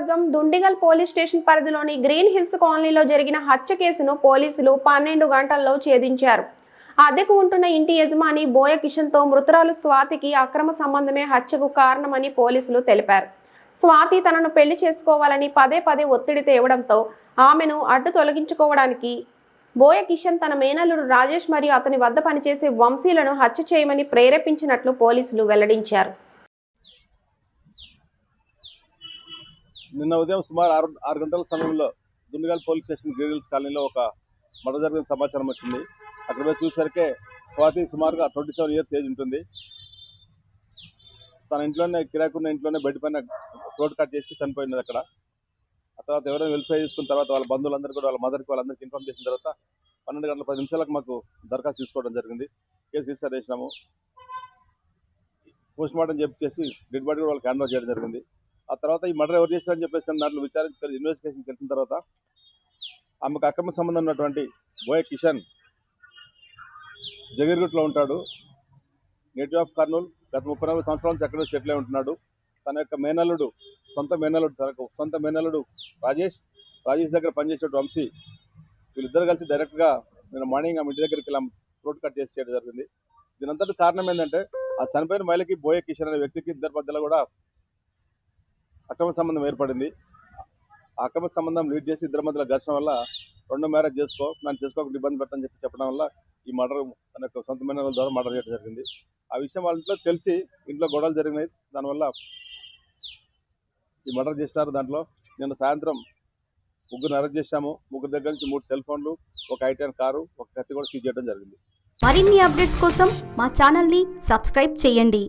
నియోజకవర్గం Dundigal police station పరిధిలోని green hills కాలనీలో జరిగిన హత్య కేసును పోలీసులు 12 గంటల్లో ఛేదించారు. అద్దెకు ఉంటున్న ఇంటి యజమాని బోయ కిషన్తో మృతురాలు స్వాతికి అక్రమ సంబంధమే హత్యకు కారణమని పోలీసులు తెలిపారు. స్వాతి తనను పెళ్లి చేసుకోవాలని పదే పదే ఒత్తిడి తేవడంతో ఆమెను అడ్డు తొలగించుకోవడానికి బోయ కిషన్ తన మేనల్లుడు రాజేష్ మరియు అతని వద్ద పనిచేసే వంశీలను హత్య చేయమని ప్రేరేపించినట్లు పోలీసులు వెల్లడించారు. నిన్న ఉదయం సుమారు 6 గంటల సమయంలో Dundigal police station green hills కాలనీలో ఒక మర్డర్ జరిగిన సమాచారం వచ్చింది. అక్కడ పోయి చూసరికే స్వాతి సుమారుగా 27 ఇయర్స్ ఏజ్ ఉంటుంది. తన ఇంట్లోనే కిరాకున్న ఇంట్లోనే బెడ్ పైన రోడ్ కట్ చేసి చనిపోయింది. అక్కడ ఆ తర్వాత ఎవరైనా వెరిఫై చేసుకున్న తర్వాత వాళ్ళ బంధువులందరూ కూడా వాళ్ళ మదర్కి వాళ్ళందరికీ ఇన్ఫార్మ్ చేసిన తర్వాత 12 గంటల 10 నిమిషాలకు మాకు దరఖాస్తు తీసుకోవడం జరిగింది. కేసు రిజిస్టర్ చేసినాము. పోస్ట్ మార్టం చేసి డెడ్ బాడీ కూడా వాళ్ళకి హ్యాండ్ ఓవర్ చేయడం జరిగింది. ఆ తర్వాత ఈ మర్డర్ ఎవరు చేశారని చెప్పేసి దాంట్లో ఇన్వెస్టిగేషన్ తెలిసిన తర్వాత ఆమెకు అక్రమ సంబంధం ఉన్నటువంటి బోయ కిషన్ జగీర్గుట్లో ఉంటాడు. Native of Kurnool. గత 34 సంవత్సరాల నుంచి అక్కడ సెటిల్ అయి ఉంటున్నాడు. తన యొక్క మేనల్లుడు తనకు సొంత మేనల్లుడు రాజేష్ దగ్గర పనిచేసే వంశీ వీళ్ళిద్దరు కలిసి డైరెక్ట్గా నేను మార్నింగ్ ఆమె ఇంటి దగ్గరికి వెళ్ళి రోడ్ కట్ చేసి చేయడం జరిగింది. దీనంతటి కారణం ఏంటంటే ఆ చనిపోయిన మహిళకి బోయ కిషన్ అనే వ్యక్తికి ఇద్దరి మధ్యలో కూడా అక్రమ సంబంధం ఏర్పడింది. ఆ అక్రమ సంబంధం లీడ్ చేసి ఇద్దరి మధ్యలో ఘర్షణ వల్ల రెండో మ్యారేజ్ నన్ను చేసుకోకుండా ఇబ్బంది పెట్టని చెప్పడం వల్ల ఈ మర్డర్ తన యొక్క సొంత మేనల ద్వారా మర్డర్ చేయడం జరిగింది. ఆ విషయం వాళ్ళ ఇంట్లో తెలిసి ఇంట్లో గొడవలు జరిగినాయి. దానివల్ల ఈ మర్డర్ చేశారు. దాంట్లో నిన్న సాయంత్రం 3 అరెస్ట్ చేశాము. 3 దగ్గర నుంచి 3 సెల్ ఫోన్లు, ఒక ఐటెన్ కారు, ఒక కత్తి కూడా సీజ్ చేయడం జరిగింది. మరిన్ని అప్డేట్స్ కోసం మా ఛానల్ని సబ్స్క్రైబ్ చేయండి.